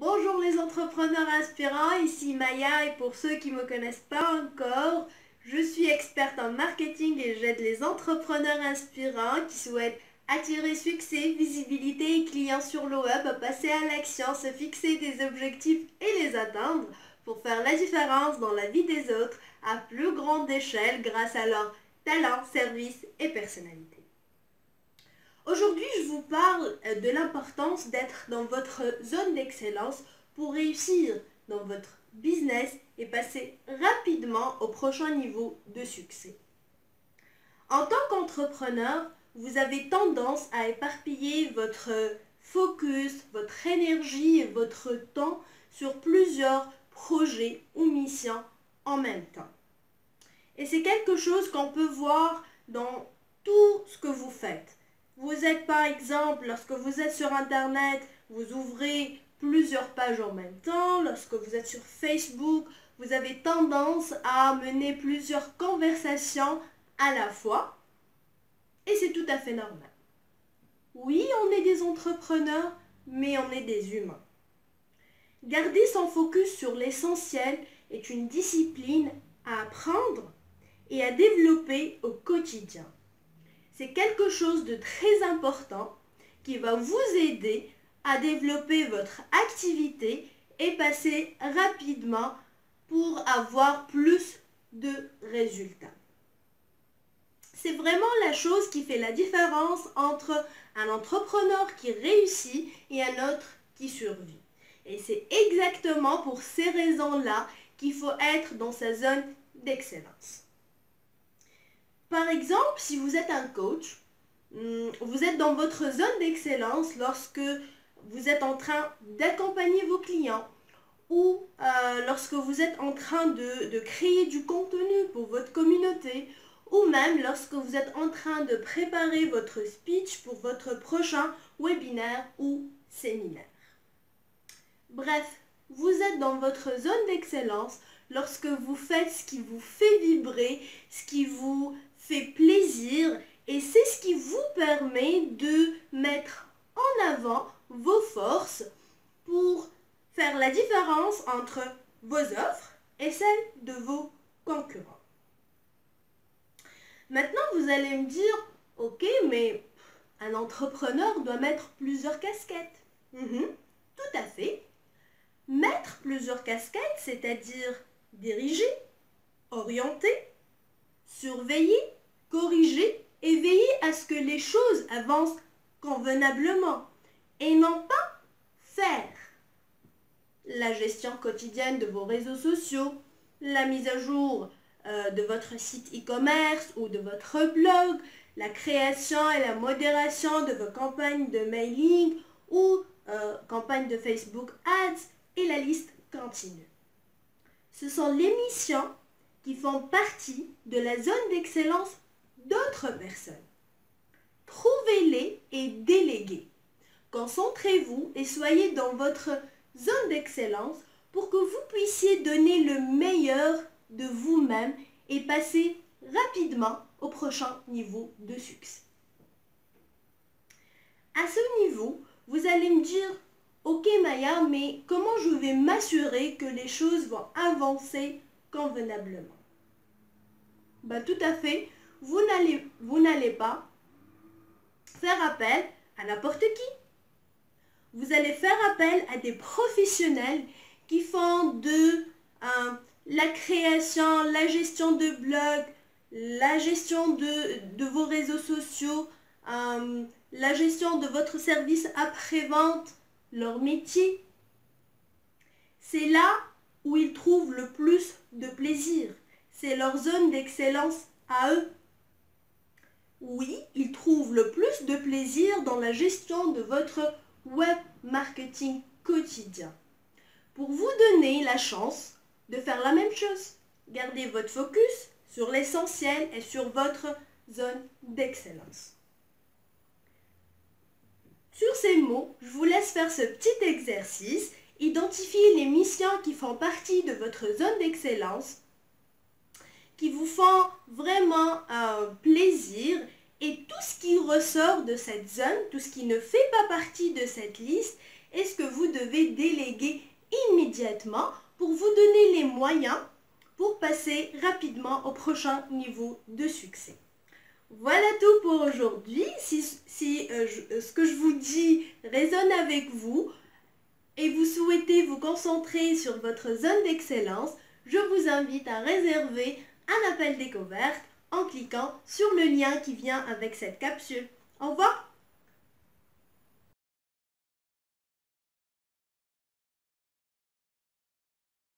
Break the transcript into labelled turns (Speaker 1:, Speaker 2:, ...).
Speaker 1: Bonjour les entrepreneurs inspirants, ici Maya et pour ceux qui ne me connaissent pas encore, je suis experte en marketing et j'aide les entrepreneurs inspirants qui souhaitent attirer succès, visibilité et clients sur le web à passer à l'action, se fixer des objectifs et les atteindre pour faire la différence dans la vie des autres à plus grande échelle grâce à leur talent, service et personnalité. Aujourd'hui, je vous parle de l'importance d'être dans votre zone d'excellence pour réussir dans votre business et passer rapidement au prochain niveau de succès. En tant qu'entrepreneur, vous avez tendance à éparpiller votre focus, votre énergie et votre temps sur plusieurs projets ou missions en même temps. Et c'est quelque chose qu'on peut voir dans tout ce que vous faites. Vous êtes par exemple, lorsque vous êtes sur Internet, vous ouvrez plusieurs pages en même temps. Lorsque vous êtes sur Facebook, vous avez tendance à mener plusieurs conversations à la fois. Et c'est tout à fait normal. Oui, on est des entrepreneurs, mais on est des humains. Garder son focus sur l'essentiel est une discipline à apprendre et à développer au quotidien. C'est quelque chose de très important qui va vous aider à développer votre activité et passer rapidement pour avoir plus de résultats. C'est vraiment la chose qui fait la différence entre un entrepreneur qui réussit et un autre qui survit. Et c'est exactement pour ces raisons-là qu'il faut être dans sa zone d'excellence. Par exemple, si vous êtes un coach, vous êtes dans votre zone d'excellence lorsque vous êtes en train d'accompagner vos clients ou lorsque vous êtes en train de créer du contenu pour votre communauté ou même lorsque vous êtes en train de préparer votre speech pour votre prochain webinaire ou séminaire. Bref, vous êtes dans votre zone d'excellence lorsque vous faites ce qui vous fait vibrer, ce qui vous fait plaisir et c'est ce qui vous permet de mettre en avant vos forces pour faire la différence entre vos offres et celles de vos concurrents. Maintenant, vous allez me dire, ok, mais un entrepreneur doit mettre plusieurs casquettes. Tout à fait. Mettre plusieurs casquettes, c'est-à-dire diriger, orienter, surveiller, corriger et veiller à ce que les choses avancent convenablement et non pas faire. La gestion quotidienne de vos réseaux sociaux, la mise à jour de votre site e-commerce ou de votre blog, la création et la modération de vos campagnes de mailing ou campagnes de Facebook Ads et la liste continue. Ce sont les missions qui font partie de la zone d'excellence d'autres personnes. Trouvez-les et déléguez. Concentrez-vous et soyez dans votre zone d'excellence pour que vous puissiez donner le meilleur de vous-même et passer rapidement au prochain niveau de succès. À ce niveau, vous allez me dire, ok Maya, mais comment je vais m'assurer que les choses vont avancer convenablement? Tout à fait, vous n'allez pas faire appel à n'importe qui. Vous allez faire appel à des professionnels qui font de la création, la gestion de blog, la gestion de vos réseaux sociaux, la gestion de votre service après-vente, leur métier. C'est là où ils trouvent le plus de plaisir. C'est leur zone d'excellence à eux. Oui, ils trouvent le plus de plaisir dans la gestion de votre web marketing quotidien. Pour vous donner la chance de faire la même chose, gardez votre focus sur l'essentiel et sur votre zone d'excellence. Sur ces mots, je vous laisse faire ce petit exercice. Identifiez les missions qui font partie de votre zone d'excellence, qui vous font vraiment plaisir et tout ce qui ressort de cette zone, tout ce qui ne fait pas partie de cette liste, et ce que vous devez déléguer immédiatement pour vous donner les moyens pour passer rapidement au prochain niveau de succès. Voilà tout pour aujourd'hui. Si ce que je vous dis résonne avec vous et vous souhaitez vous concentrer sur votre zone d'excellence, je vous invite à réserver un appel découverte en cliquant sur le lien qui vient avec cette capsule. Au revoir!